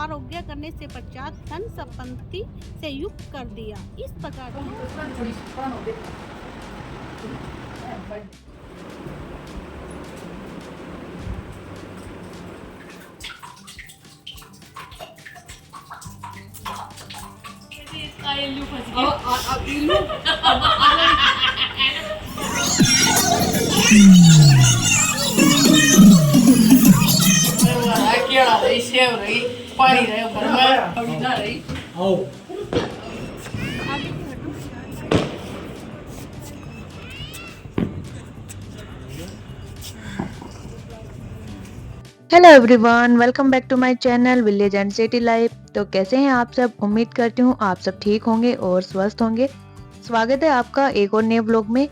आरोग्य करने से पश्चात धन संपत्ति से युक्त कर दिया। इस प्रकार इल्लू फंस गया। केड़ा रही, सेव रही, पानी रहे ऊपर में, थोड़ी ना रही। Hello everyone, welcome back to my channel village and city life. तो कैसे हैं आप सब? उम्मीद करती हूँ आप सब ठीक होंगे और स्वस्थ होंगे। स्वागत है आपका एक और नए व्लॉग में।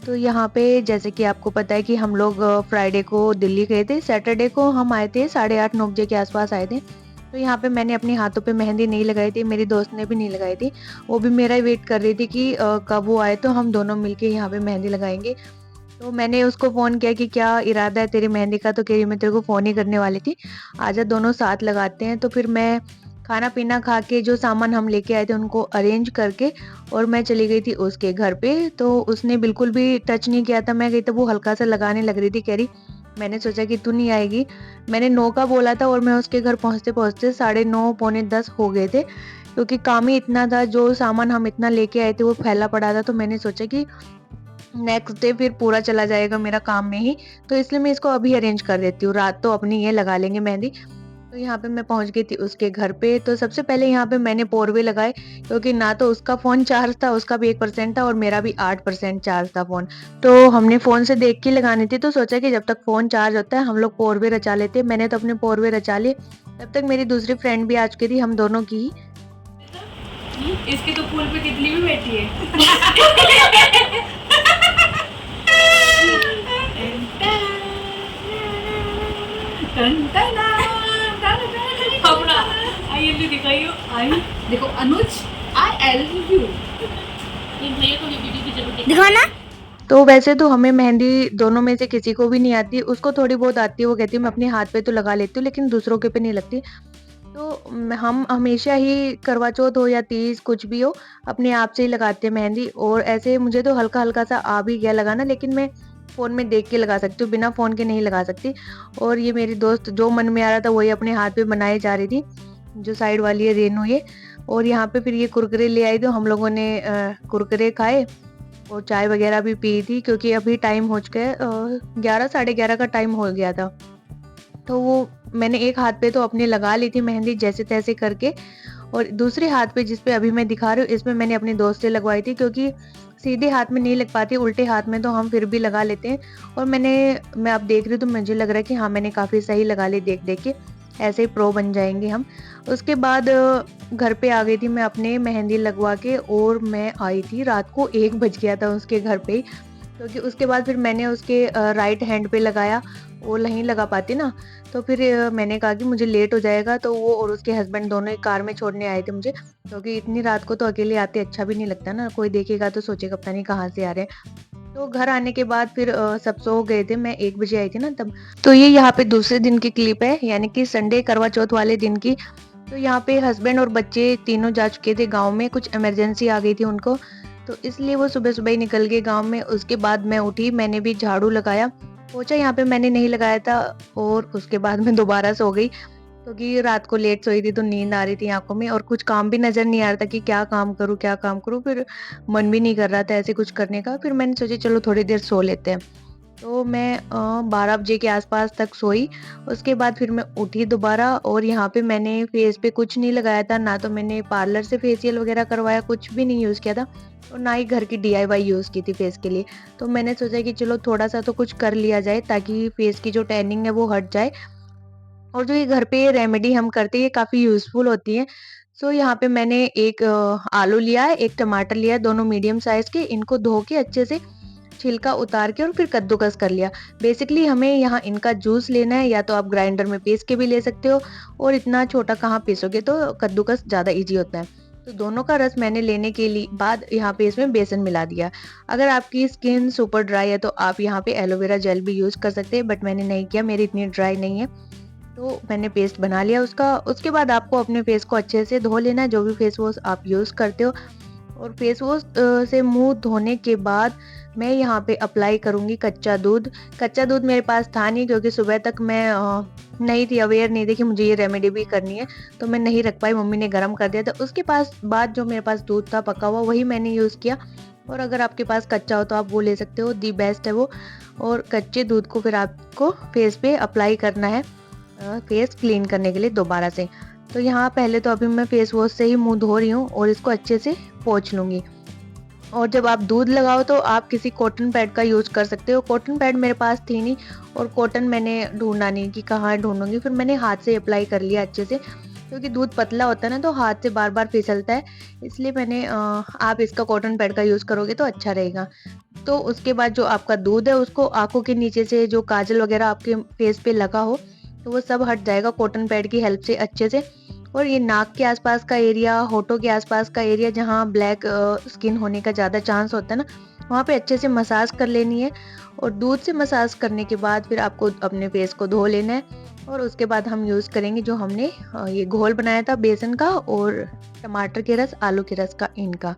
तो यहाँ पे जैसे कि आपको पता है कि हम लोग फ्राइडे को दिल्ली गए थे। सैटरडे को हम आए थे, 8:30-9 बजे के आसपास आए थे। तो यहाँ पे मैंने अपने हाथों पे मेहंदी नहीं लगाई थी, मेरी दोस्त ने भी नहीं लगाई थी। वो भी मेरा वेट कर रही थी कि कब वो आए तो हम दोनों मिलके यहाँ पे मेहंदी लगाएंगे। तो मैंने उसको फ़ोन किया कि क्या इरादा है तेरी मेहंदी का? तो कह रही मैं तेरे को फ़ोन ही करने वाली थी, आजा दोनों साथ लगाते हैं। तो फिर मैं खाना पीना खा के जो सामान हम लेके आए थे उनको अरेंज करके और मैं चली गई थी उसके घर पे। तो उसने बिल्कुल भी टच नहीं किया था, मैं गई तो वो हल्का सा लगाने लग रही थी। कह रही मैंने सोचा कि तू नहीं आएगी, मैंने 9 का बोला था और मैं उसके घर पहुँचते-पहुँचते 9:30 पौने 10 हो गए थे, क्योंकि काम ही इतना था, जो सामान हम इतना लेके आए थे वो फैला पड़ा था। तो मैंने सोचा कि नेक्स्ट डे फिर पूरा चला जाएगा मेरा काम में ही, तो इसलिए मैं इसको अभी अरेंज कर देती हूँ, रात तो अपनी ये लगा लेंगे मेहंदी। तो यहाँ पे मैं पहुँच गई थी उसके घर पे। तो सबसे पहले यहाँ पे मैंने पोरवे लगाए, क्योंकि ना तो उसका फ़ोन चार्ज था, उसका भी 1% था और मेरा भी 8% चार्ज था फ़ोन। तो हमने फ़ोन से देख के लगानी थी, तो सोचा कि जब तक फ़ोन चार्ज होता है हम लोग पोरवे रचा लेते हैं। मैंने तो अपने पोरवे रचा लिए, तब तक मेरी दूसरी फ्रेंड भी आ चुकी थी, हम दोनों की ही। इसकी तो पुल पे तितली भी बैठी है। अपना आई एल दिखाइयो। आई देखो अनुज, आई एल यू। इन भैया को भी वीडियो की जरूरत है। दिखा ना। तो वैसे तो हमें मेहंदी दोनों में से किसी को भी नहीं आती, उसको थोड़ी बहुत आती है। वो कहती है मैं अपने हाथ पे तो लगा लेती हूँ लेकिन दूसरों के पे नहीं लगती। तो हम हमेशा ही करवा चौथ हो या तीज कुछ भी हो, अपने आप से ही लगाते हैं मेहंदी। और ऐसे मुझे तो हल्का हल्का सा आ भी गया लगाना, लेकिन मैं फ़ोन में देख के लगा सकती हूँ, बिना फ़ोन के नहीं लगा सकती। और ये मेरी दोस्त जो मन में आ रहा था वही अपने हाथ पे बनाए जा रही थी, जो साइड वाली है रेनू ये। और यहाँ पे फिर ये कुरकुरे ले आई, तो हम लोगों ने कुरकुरे खाए और चाय वगैरह भी पी थी, क्योंकि अभी टाइम हो चुका है 11 11:30 का टाइम हो गया था। तो वो मैंने एक हाथ पे तो अपने लगा ली थी मेहंदी जैसे तैसे करके, और दूसरे हाथ पे जिस पे अभी मैं दिखा रही हूँ इसमें मैंने अपनी दोस्त से लगवाई थी, क्योंकि सीधे हाथ में नहीं लग पाती, उल्टे हाथ में तो हम फिर भी लगा लेते हैं। और मैं अब देख रही हूँ तो मुझे लग रहा है कि हाँ मैंने काफ़ी सही लगा ली, देख देख के ऐसे ही प्रो बन जाएंगे हम। उसके बाद घर पे आ गई थी मैं अपने मेहंदी लगवा के, और मैं आई थी रात को 1 बज गया था उसके घर पे ही, क्योंकि उसके बाद फिर मैंने उसके राइट हैंड पे लगाया, वो नहीं लगा पाती ना। तो फिर मैंने कहा कि मुझे लेट हो जाएगा, तो वो और उसके हस्बैंड दोनों ही कार में छोड़ने आए थे मुझे, क्योंकि इतनी रात को तो अकेले आते अच्छा भी नहीं लगता ना, कोई देखेगा तो सोचेगा पता नहीं कहाँ से आ रहे हैं। तो घर आने के बाद फिर सब सो गए थे, मैं 1 बजे आई थी ना तब। तो ये यहाँ पे दूसरे दिन की क्लिप है, यानी कि संडे करवा चौथ वाले दिन की। तो यहाँ पे हस्बैंड और बच्चे तीनों जा चुके थे गाँव में, कुछ इमरजेंसी आ गई थी उनको, तो इसलिए वो सुबह-सुबह ही निकल गए गाँव में। उसके बाद मैं उठी, मैंने भी झाड़ू लगाया, पोछा यहाँ पे मैंने नहीं लगाया था, और उसके बाद मैं दोबारा सो गई, क्योंकि रात को लेट सोई थी तो नींद आ रही थी आँखों में, और कुछ काम भी नज़र नहीं आ रहा था कि क्या काम करूँ, क्या काम करूँ? फिर मन भी नहीं कर रहा था ऐसे कुछ करने का। फिर मैंने सोचा चलो थोड़ी देर सो लेते हैं। तो मैं 12 बजे के आसपास तक सोई। उसके बाद फिर मैं उठी दोबारा, और यहाँ पे मैंने फेस पे कुछ नहीं लगाया था, ना तो मैंने पार्लर से फेशियल वगैरह करवाया, कुछ भी नहीं यूज़ किया था, और ना ही घर की डीआईवाई यूज़ की थी फेस के लिए। तो मैंने सोचा कि चलो थोड़ा-सा तो कुछ कर लिया जाए, ताकि फेस की जो टैनिंग है वो हट जाए। और जो ये घर पे रेमेडी हम करते हैं ये काफ़ी यूज़फुल होती है। सो यहाँ पे मैंने एक आलू लिया है, एक टमाटर लिया है, दोनों मीडियम साइज़ के, इनको धो के अच्छे से छिलका उतार के और फिर कद्दूकस कर लिया। बेसिकली हमें यहाँ इनका जूस लेना है, या तो आप ग्राइंडर में पीस के भी ले सकते हो, और इतना छोटा कहाँ पीसोगे, तो कद्दूकस ज़्यादा ईज़ी होता है। तो दोनों का रस मैंने लेने के लिए बाद यहाँ पे इसमें बेसन मिला दिया। अगर आपकी स्किन सुपर ड्राई है तो आप यहाँ पे एलोवेरा जेल भी यूज़ कर सकते हैं, बट मैंने नहीं किया, मेरी इतनी ड्राई नहीं है। तो मैंने पेस्ट बना लिया उसका। उसके बाद आपको अपने फेस को अच्छे से धो लेना है, जो भी फेस वॉश आप यूज़ करते हो। और फेस वॉश से मुँह धोने के बाद मैं यहाँ पे अप्लाई करूँगी कच्चा दूध। कच्चा दूध मेरे पास था नहीं, क्योंकि सुबह तक मैं नहीं थी, अवेयर नहीं थी कि मुझे ये रेमेडी भी करनी है, तो मैं नहीं रख पाई, मम्मी ने गरम कर दिया था। उसके बाद जो मेरे पास दूध था पका हुआ, वही मैंने यूज़ किया। और अगर आपके पास कच्चा हो तो आप वो ले सकते हो, दी बेस्ट है वो। और कच्चे दूध को फिर आपको फेस पे अप्लाई करना है फेस क्लीन करने के लिए दोबारा से। तो यहाँ पहले तो अभी मैं फेस वॉश से ही मुँह धो रही हूँ और इसको अच्छे से पोंछ लूँगी। और जब आप दूध लगाओ तो आप किसी कॉटन पैड का यूज़ कर सकते हो। कॉटन पैड मेरे पास थी नहीं, और कॉटन मैंने ढूँढा नहीं कि कहाँ ढूँढूँगी, फिर मैंने हाथ से अप्लाई कर लिया अच्छे से, क्योंकि दूध पतला होता है ना, तो हाथ से बार-बार फिसलता है। इसलिए मैंने आप इसका कॉटन पैड का यूज़ करोगे तो अच्छा रहेगा। तो उसके बाद जो आपका दूध है उसको आँखों के नीचे से जो काजल वगैरह आपके फेस पे लगा हो, तो वो सब हट जाएगा कॉटन पैड की हेल्प से अच्छे से। और ये नाक के आसपास का एरिया, होठों के आसपास का एरिया जहाँ ब्लैक स्किन होने का ज़्यादा चांस होता है ना, वहाँ पे अच्छे से मसाज कर लेनी है। और दूध से मसाज करने के बाद फिर आपको अपने फेस को धो लेना है। और उसके बाद हम यूज़ करेंगे जो हमने ये घोल बनाया था बेसन का और टमाटर के रस, आलू के रस का, इनका।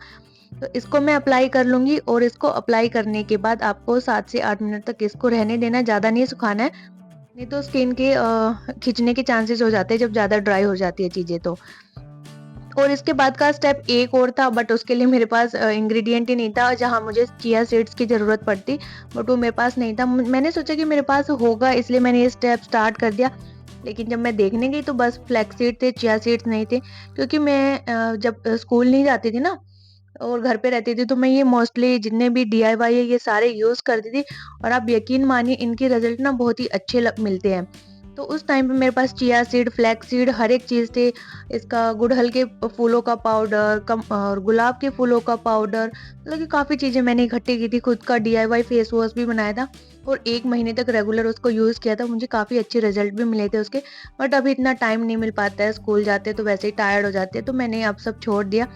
तो इसको मैं अप्लाई कर लूँगी। और इसको अप्लाई करने के बाद आपको 7 से 8 मिनट तक इसको रहने देना है, ज़्यादा नहीं सुखाना है, नहीं तो स्किन के खिंचने के चांसेस हो जाते हैं जब ज़्यादा ड्राई हो जाती है चीज़ें तो। और इसके बाद का स्टेप एक और था, बट उसके लिए मेरे पास इंग्रेडिएंट ही नहीं था, जहाँ मुझे चिया सीड्स की ज़रूरत पड़ती, बट वो मेरे पास नहीं था। मैंने सोचा कि मेरे पास होगा, इसलिए मैंने ये स्टेप स्टार्ट कर दिया। लेकिन जब मैं देखने गई तो बस फ्लैक्स सीड थे, चिया सीड्स नहीं थे। क्योंकि मैं जब स्कूल नहीं जाती थी ना और घर पे रहती थी, तो मैं ये मोस्टली जितने भी डीआईवाई है ये सारे यूज़ करती थी। और आप यकीन मानिए इनके रिजल्ट ना बहुत ही अच्छे मिलते हैं। तो उस टाइम पे मेरे पास चिया सीड, फ्लैक्स सीड, हर एक चीज़ थे। इसका गुड़हल के फूलों का पाउडर, और गुलाब के फूलों का पाउडर, मतलब कि काफ़ी चीज़ें मैंने इकट्ठी की थी। खुद का डीआईवाई फेस वॉश भी बनाया था और 1 महीने तक रेगुलर उसको यूज़ किया था। मुझे काफ़ी अच्छे रिजल्ट भी मिले थे उसके। बट अभी इतना टाइम नहीं मिल पाता है, स्कूल जाते हैं तो वैसे ही टायर्ड हो जाते हैं, तो मैंने अब सब छोड़ दिया।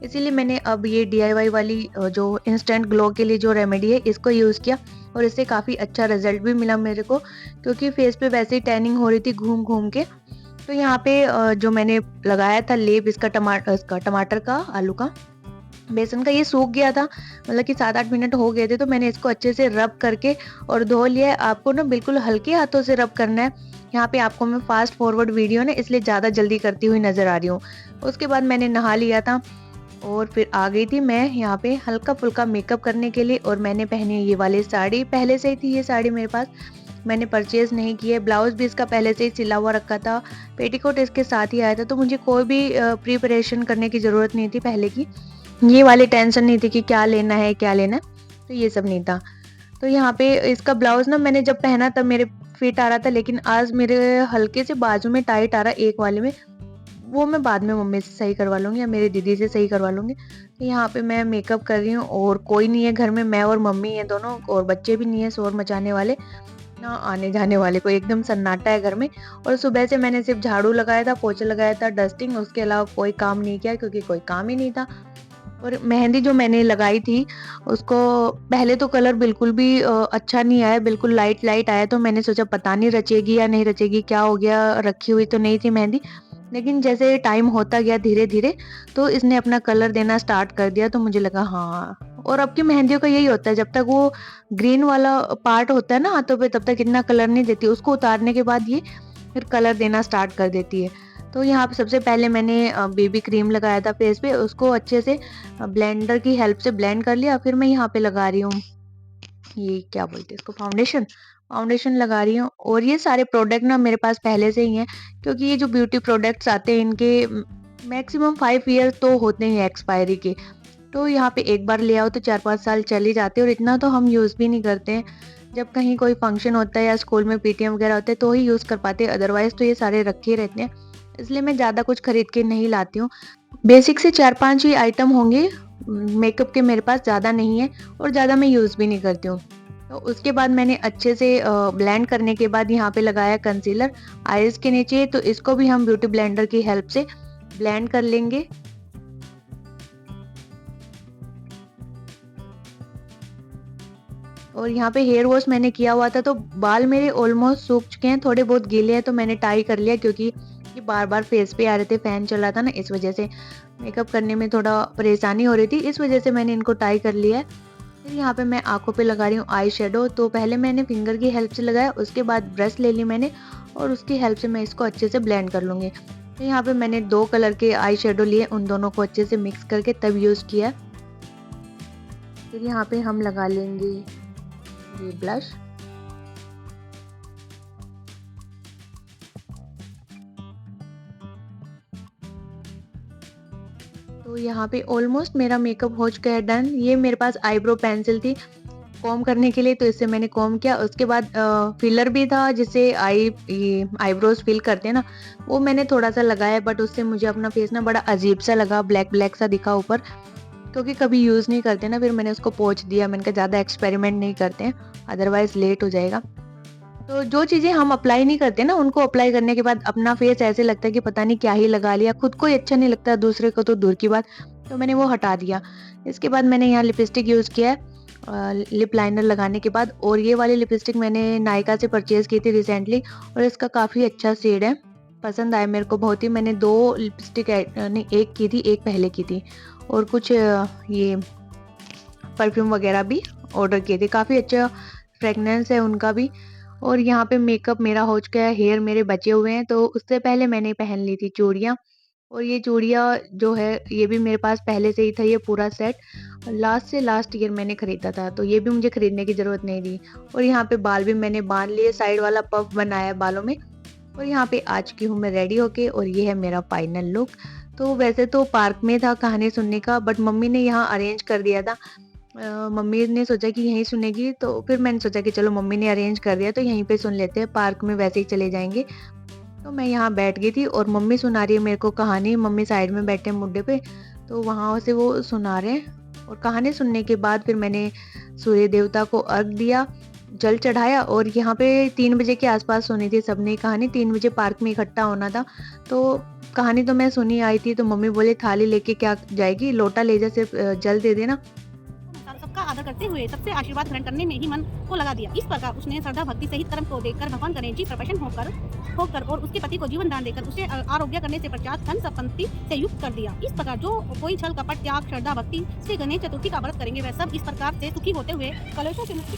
इसीलिए मैंने अब ये डीआईवाई वाली जो इंस्टेंट ग्लो के लिए जो रेमेडी है इसको यूज़ किया। और इससे काफ़ी अच्छा रिजल्ट भी मिला मेरे को, क्योंकि फेस पे वैसे ही टैनिंग हो रही थी घूम-घूम के। तो यहाँ पे जो मैंने लगाया था लेप इसका टमाटर का, आलू का, बेसन का, ये सूख गया था, मतलब कि 7-8 मिनट हो गए थे, तो मैंने इसको अच्छे से रब करके और धो लिया है। आपको ना बिल्कुल हल्के हाथों से रब करना है। यहाँ पे आपको मैं फास्ट फॉरवर्ड वीडियो ना इसलिए ज़्यादा जल्दी करती हुई नज़र आ रही हूँ। उसके बाद मैंने नहा लिया था और फिर आ गई थी मैं यहाँ पे हल्का-फुल्का मेकअप करने के लिए। और मैंने पहनी ये वाली साड़ी, पहले से ही थी ये साड़ी मेरे पास, मैंने परचेज़ नहीं की है। ब्लाउज़ भी इसका पहले से ही सिला हुआ रखा था, पेटीकोट इसके साथ ही आया था, तो मुझे कोई भी प्रिपरेशन करने की ज़रूरत नहीं थी पहले की। ये वाली टेंशन नहीं थी कि क्या लेना है, क्या लेना है, तो ये सब नहीं था। तो यहाँ पे इसका ब्लाउज़ ना मैंने जब पहना तब मेरे फिट आ रहा था, लेकिन आज मेरे हल्के से बाजू में टाइट आ रहा है एक वाले में। वो मैं बाद में मम्मी से सही करवा लूँगी या मेरी दीदी से सही करवा लूँगी। तो यहाँ पे मैं मेकअप कर रही हूँ और कोई नहीं है घर में, मैं और मम्मी हैं दोनों, और बच्चे भी नहीं है शोर मचाने वाले, ना आने जाने वाले, कोई एकदम सन्नाटा है घर में। और सुबह से मैंने सिर्फ झाड़ू लगाया था, पोछा लगाया था, डस्टिंग, उसके अलावा कोई काम नहीं किया, क्योंकि कोई काम ही नहीं था। और मेहंदी जो मैंने लगाई थी उसको पहले तो कलर बिल्कुल भी अच्छा नहीं आया, बिल्कुल लाइट लाइट आया, तो मैंने सोचा पता नहीं रचेगी या नहीं रचेगी, क्या हो गया, रखी हुई तो नहीं थी मेहंदी। लेकिन जैसे टाइम होता गया धीरे धीरे तो इसने अपना कलर देना स्टार्ट कर दिया, तो मुझे लगा हाँ। और अब की मेहंदियों का यही होता है, जब तक वो ग्रीन वाला पार्ट होता है ना हाथों पे, तब तक इतना कलर नहीं देती, उसको उतारने के बाद ये फिर कलर देना स्टार्ट कर देती है। तो यहाँ पे सबसे पहले मैंने बेबी क्रीम लगाया था फेस पे, उसको अच्छे से ब्लेंडर की हेल्प से ब्लेंड कर लिया। फिर मैं यहाँ पे लगा रही हूँ, ये क्या बोलते हैं इसको, फाउंडेशन। फाउंडेशन लगा रही हूँ। और ये सारे प्रोडक्ट ना मेरे पास पहले से ही हैं, क्योंकि ये जो ब्यूटी प्रोडक्ट्स आते हैं इनके मैक्सिमम 5 ईयर तो होते हैं एक्सपायरी के। तो यहाँ पे एक बार ले आओ तो 4-5 साल चल ही जाते हैं, और इतना तो हम यूज़ भी नहीं करते हैं। जब कहीं कोई फंक्शन होता है या स्कूल में पीटीएम वगैरह होते हैं तो ही यूज़ कर पाते हैं, अदरवाइज़ तो ये सारे रखे रहते हैं। इसलिए मैं ज़्यादा कुछ खरीद के नहीं लाती हूँ। बेसिक से 4-5 ही आइटम होंगे मेकअप के, मेरे पास ज़्यादा नहीं है और ज़्यादा मैं यूज़ भी नहीं करती हूँ। तो उसके बाद मैंने अच्छे से ब्लेंड करने के बाद यहाँ पे लगाया कंसीलर आईज़ के नीचे, तो इसको भी हम ब्यूटी ब्लेंडर की हेल्प से ब्लेंड कर लेंगे। और यहाँ पे हेयर वॉश मैंने किया हुआ था, तो बाल मेरे ऑलमोस्ट सूख चुके हैं, थोड़े बहुत गीले हैं, तो मैंने टाई कर लिया क्योंकि ये बार-बार फेस पे आ रहे थे, फैन चल रहा था ना, इस वजह से मेकअप करने में थोड़ा परेशानी हो रही थी, इस वजह से मैंने इनको टाई कर लिया है। फिर यहाँ पे मैं आँखों पे लगा रही हूँ आई शेडो। तो पहले मैंने फिंगर की हेल्प से लगाया, उसके बाद ब्रश ले ली मैंने और उसकी हेल्प से मैं इसको अच्छे से ब्लेंड कर लूँगी। तो यहाँ पे मैंने 2 कलर के आई शेडो लिए, उन दोनों को अच्छे से मिक्स करके तब यूज़ किया। फिर यहाँ पे हम लगा लेंगे ये ब्लश। तो यहाँ पे ऑलमोस्ट मेरा मेकअप हो चुका है डन। ये मेरे पास आईब्रो पेंसिल थी कॉम्ब करने के लिए, तो इससे मैंने कॉम्ब किया। उसके बाद फिलर भी था जिससे ये आईब्रोज फिल करते हैं ना, वो मैंने थोड़ा सा लगाया, बट उससे मुझे अपना फेस ना बड़ा अजीब सा लगा, ब्लैक ब्लैक सा दिखा ऊपर, क्योंकि कभी यूज़ नहीं करते ना। फिर मैंने उसको पोंछ दिया, मैंने कहा ज़्यादा एक्सपेरिमेंट नहीं करते हैं, अदरवाइज लेट हो जाएगा। तो जो चीज़ें हम अप्लाई नहीं करते ना, उनको अप्लाई करने के बाद अपना फेस ऐसे लगता है कि पता नहीं क्या ही लगा लिया, खुद को ही अच्छा नहीं लगता, दूसरे को तो दूर की बात। तो मैंने वो हटा दिया। इसके बाद मैंने यहाँ लिपस्टिक यूज़ किया है लिप लाइनर लगाने के बाद, और ये वाली लिपस्टिक मैंने नायका से परचेज़ की थी रिसेंटली, और इसका काफ़ी अच्छा शेड है, पसंद आया मेरे को बहुत ही। मैंने 2 लिपस्टिक नहीं 1 की थी, 1 पहले की थी, और कुछ ये परफ्यूम वगैरह भी ऑर्डर किए थे, काफ़ी अच्छा फ्रेगनेंस है उनका भी। और यहाँ पे मेकअप मेरा हो चुका है, हेयर मेरे बचे हुए हैं, तो उससे पहले मैंने पहन ली थी चूड़ियाँ। और ये चूड़ियाँ जो है ये भी मेरे पास पहले से ही था, ये पूरा सेट लास्ट से लास्ट ईयर मैंने खरीदा था, तो ये भी मुझे खरीदने की ज़रूरत नहीं थी। और यहाँ पे बाल भी मैंने बांध लिए, साइड वाला पफ बनाया बालों में। और यहाँ पे आ चुकी हूँ मैं रेडी होके, और ये है मेरा फाइनल लुक। तो वैसे तो पार्क में था कहानी सुनने का, बट मम्मी ने यहाँ अरेंज कर दिया था। मम्मी ने सोचा कि यहीं सुनेगी, तो फिर मैंने सोचा कि चलो मम्मी ने अरेंज कर दिया तो यहीं पे सुन लेते हैं, पार्क में वैसे ही चले जाएंगे। तो मैं यहाँ बैठ गई थी और मम्मी सुना रही है मेरे को कहानी। मम्मी साइड में बैठे हैं मुड्डे पे, तो वहाँ से वो सुना रहे हैं। और कहानी सुनने के बाद फिर मैंने सूर्य देवता को अर्घ दिया, जल चढ़ाया। और यहाँ पे 3 बजे के आसपास सुनी थी सबने कहानी, 3 बजे पार्क में इकट्ठा होना था। तो कहानी तो मैं सुनी आई थी, तो मम्मी बोले थाली लेके क्या जाएगी, लोटा ले जा, सिर्फ जल दे देना। सबका आदर करते हुए सबसे आशीर्वाद ग्रहण करने में ही मन को लगा दिया। इस प्रकार उसने श्रद्धा भक्ति सहित कर्म को देखकर भगवान गणेश जी प्रसन्न होकर और उसके पति को जीवन दान देकर उसे आरोग्य करने से पश्चात धन संपत्ति से युक्त कर दिया। इस प्रकार जो कोई छल कपट त्याग श्रद्धा भक्ति से गणेश चतुर्थी का व्रत करेंगे, वह सब इस प्रकार से सुखी होते हुए कलेशों से मुक्ति।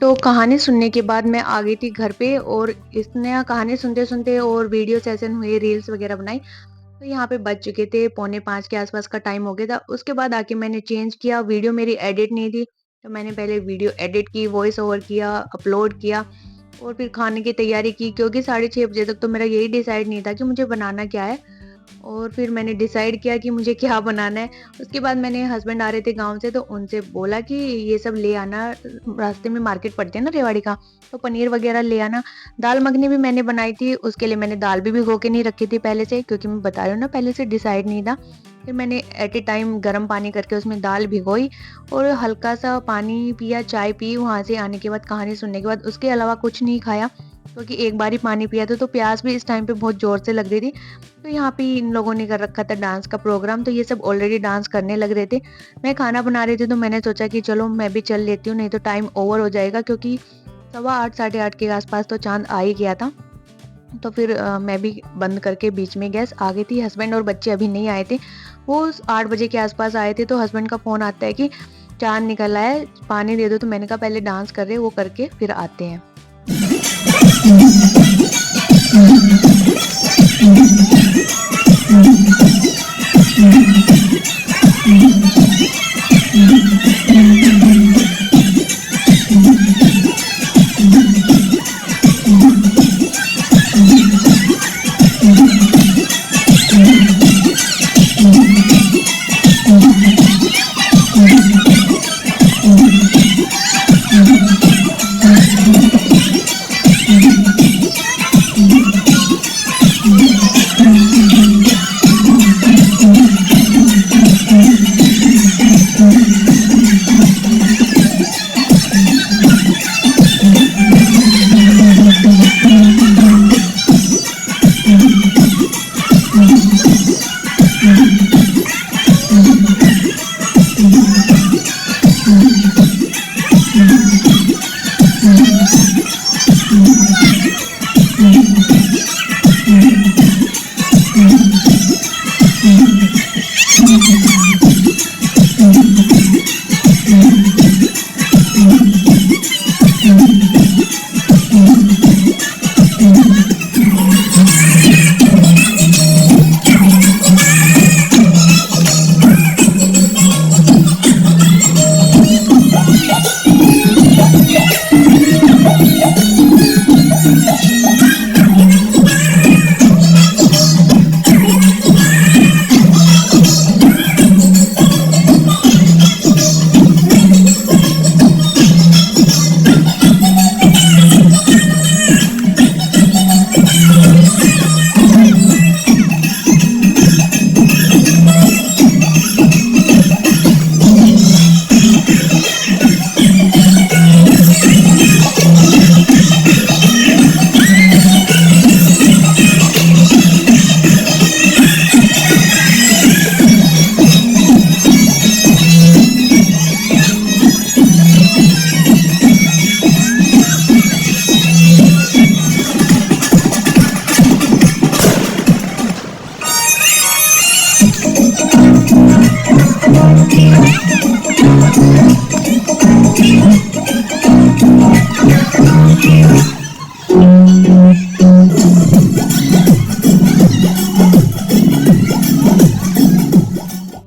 तो कहानी सुनने के बाद मैं आ गई थी घर पे, और इसने कहानी सुनते-सुनते और वीडियो सेशन हुए, रील्स वगैरह बनाई। तो यहाँ पे बज चुके थे 4:45 के आसपास का टाइम हो गया था। उसके बाद आके मैंने चेंज किया, वीडियो मेरी एडिट नहीं थी, तो मैंने पहले वीडियो एडिट की, वॉइस ओवर किया, अपलोड किया, और फिर खाने की तैयारी की, क्योंकि 6:30 बजे तक तो मेरा यही डिसाइड नहीं था कि मुझे बनाना क्या है। और फिर मैंने डिसाइड किया कि मुझे क्या बनाना है। उसके बाद मैंने हस्बैंड आ रहे थे गाँव से, तो उनसे बोला कि ये सब ले आना, रास्ते में मार्केट पड़ती है ना रेवाड़ी का, तो पनीर वगैरह ले आना। दाल मखनी भी मैंने बनाई थी, उसके लिए मैंने दाल भी भिगो के नहीं रखी थी पहले से, क्योंकि मैं बता रही हूँ ना पहले से डिसाइड नहीं था। फिर मैंने एट ए टाइम गर्म पानी करके उसमें दाल भिगोई और हल्का सा पानी पिया, चाय पी वहाँ से आने के बाद, कहानी सुनने के बाद। उसके अलावा कुछ नहीं खाया, क्योंकि एक बार ही पानी पिया था, तो प्यास भी इस टाइम पे बहुत ज़ोर से लग रही थी। तो यहाँ पे इन लोगों ने कर रखा था डांस का प्रोग्राम, तो ये सब ऑलरेडी डांस करने लग रहे थे। मैं खाना बना रही थी, तो मैंने सोचा कि चलो मैं भी चल लेती हूँ, नहीं तो टाइम ओवर हो जाएगा, क्योंकि 8:15 साढ़े 8 के आसपास तो चाँद आ ही गया था। तो फिर मैं भी बंद करके बीच में गैस आ गई थी। हस्बैंड और बच्चे अभी नहीं आए थे, वो 8 बजे के आसपास आए थे। तो हस्बैंड का फ़ोन आता है कि चाँद निकल आया है, पानी दे दो। तो मैंने कहा पहले डांस कर रहे हैं वो करके फिर आते हैं।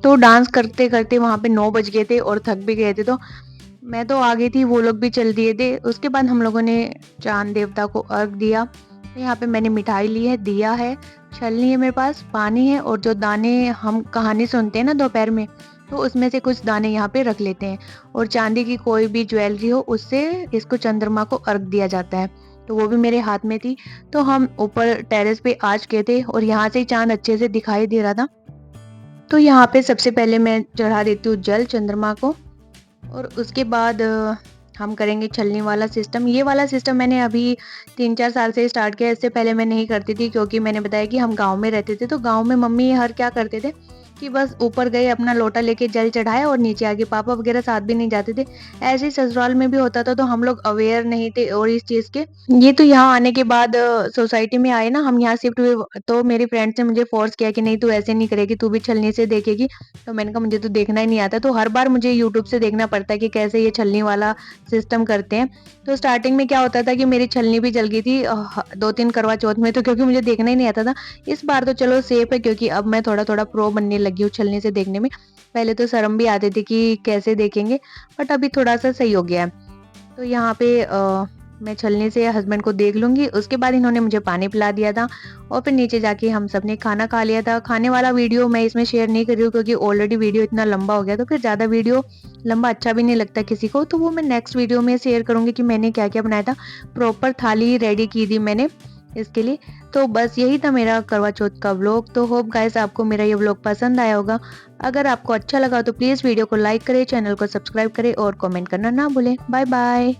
तो डांस करते करते वहाँ पे 9 बज गए थे और थक भी गए थे, तो मैं तो आ गई थी, वो लोग भी चल दिए थे। उसके बाद हम लोगों ने चांद देवता को अर्घ दिया। तो यहाँ पे मैंने मिठाई ली है, दिया है, छलनी है मेरे पास, पानी है और जो दाने हम कहानी सुनते हैं ना दोपहर में, तो उसमें से कुछ दाने यहाँ पे रख लेते हैं। और चांदी की कोई भी ज्वेलरी हो उससे इसको चंद्रमा को अर्घ दिया जाता है। तो वो भी मेरे हाथ में थी। तो हम ऊपर टेरेस पे आ चुके थे और यहाँ से चांद अच्छे से दिखाई दे रहा था। तो यहाँ पे सबसे पहले मैं चढ़ा देती हूँ जल चंद्रमा को और उसके बाद हम करेंगे छलनी वाला सिस्टम। ये वाला सिस्टम मैंने अभी 3-4 साल से स्टार्ट किया। इससे पहले मैं नहीं करती थी क्योंकि मैंने बताया कि हम गांव में रहते थे। तो गांव में मम्मी हर क्या करते थे कि बस ऊपर गए, अपना लोटा लेके जल चढ़ाया और नीचे आगे, पापा वगैरह साथ भी नहीं जाते थे। ऐसे ही ससुराल में भी होता था, तो हम लोग अवेयर नहीं थे और इस चीज़ के। ये तो यहाँ आने के बाद सोसाइटी में आए ना, हम यहाँ शिफ्ट हुए, तो मेरी फ्रेंड्स ने मुझे फोर्स किया कि नहीं तू ऐसे नहीं करेगी, तू भी छलनी से देखेगी। तो मैंने कहा मुझे तो देखना ही नहीं आता। तो हर बार मुझे यूट्यूब से देखना पड़ता है कि कैसे ये छलनी वाला सिस्टम करते हैं। तो स्टार्टिंग में क्या होता था कि मेरी छलनी भी जल गई थी 2-3 करवा चौथ में, तो क्योंकि मुझे देखना ही नहीं आता था। इस बार तो चलो सेफ है क्योंकि अब मैं थोड़ा थोड़ा प्रो बनने लगी हूँ छलनी से देखने में। पहले तो शर्म भी आती थी कि कैसे देखेंगे, बट अभी थोड़ा सा सही हो गया है। तो यहाँ पे मैं छलनी से हस्बैंड को देख लूँगी। उसके बाद इन्होंने मुझे पानी पिला दिया था और फिर नीचे जाके हम सब ने खाना खा लिया था। खाने वाला वीडियो मैं इसमें शेयर नहीं कर रही हूँ क्योंकि ऑलरेडी वीडियो इतना लंबा हो गया, तो फिर ज़्यादा वीडियो लंबा अच्छा भी नहीं लगता किसी को। तो वो मैं नेक्स्ट वीडियो में शेयर करूँगी कि मैंने क्या क्या बनाया था। प्रॉपर थाली रेडी की थी मैंने इसके लिए। तो बस यही था मेरा करवा चौथ का व्लॉग। तो होप गाइस आपको मेरा ये व्लॉग पसंद आया होगा। अगर आपको अच्छा लगा तो प्लीज़ वीडियो को लाइक करें, चैनल को सब्सक्राइब करें और कमेंट करना ना भूलें। Bye bye.